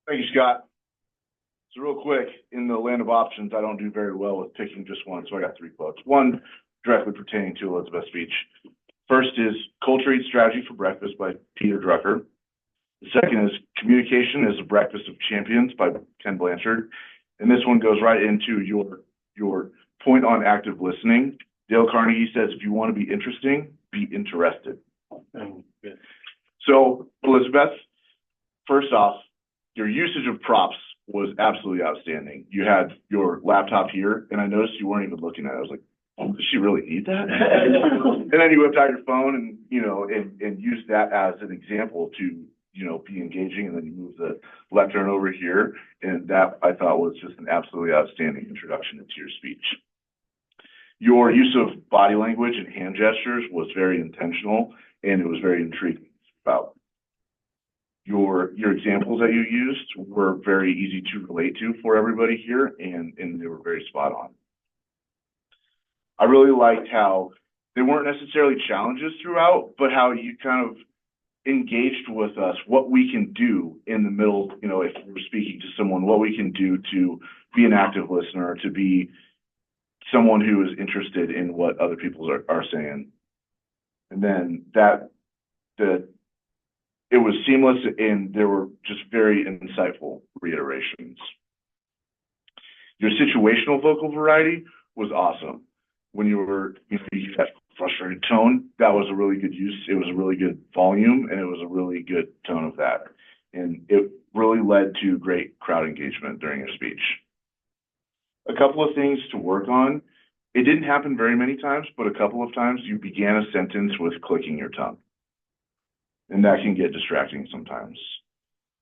Thank you, Scott. So real quick, in the land of options, I don't do very well with picking just one, so I got three quotes. One directly pertaining to Elizabeth's speech. First is Culture Eats Strategy for Breakfast by Peter Drucker. The second is Communication is the Breakfast of Champions by Ken Blanchard. And this one goes right into your point on active listening. Dale Carnegie says, if you want to be interesting, be interested. So, Elizabeth, first off, your usage of props was absolutely outstanding. You had your laptop here, and I noticed you weren't even looking at it. I was like, oh, does she really need that? And then you whipped out your phone and, and used that as an example to, be engaging, and then you move the lectern over here. And that I thought was just an absolutely outstanding introduction into your speech. Your use of body language and hand gestures was very intentional, and it was very intriguing about your examples that you used were very easy to relate to for everybody here, and they were very spot on. I really liked how they weren't necessarily challenges throughout, but how you kind of engaged with us, what we can do in the middle, if we're speaking to someone, what we can do to be an active listener, to be someone who is interested in what other people are saying. And then it was seamless, and there were just very insightful reiterations. Your situational vocal variety was awesome. When you were, you had frustrated tone, that was a really good use. It was a really good volume, and it was a really good tone of that. And it really led to great crowd engagement during your speech. A couple of things to work on. It didn't happen very many times, but a couple of times you began a sentence with clicking your tongue. And that can get distracting sometimes.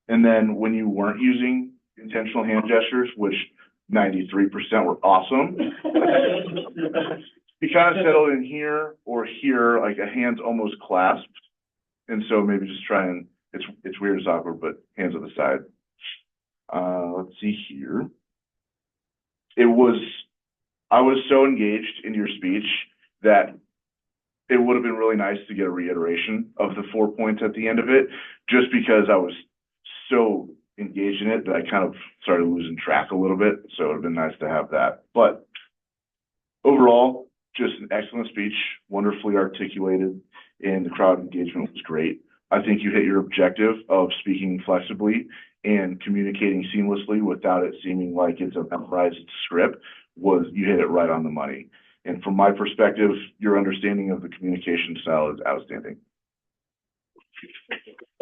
And then when you weren't using intentional hand gestures, which 93% were awesome, you kind of settled in here or here, like a hand's almost clasped. And so maybe just try and, it's weird, it's awkward, but hands on the side. Let's see here. I was so engaged in your speech that it would have been really nice to get a reiteration of the 4 points at the end of it, just because I was so engaged in it that I kind of started losing track a little bit. So it would have been nice to have that. But overall, just an excellent speech, wonderfully articulated, and the crowd engagement was great. I think you hit your objective of speaking flexibly and communicating seamlessly without it seeming like it's a memorized script. You hit it right on the money. And from my perspective, your understanding of the communication style is outstanding.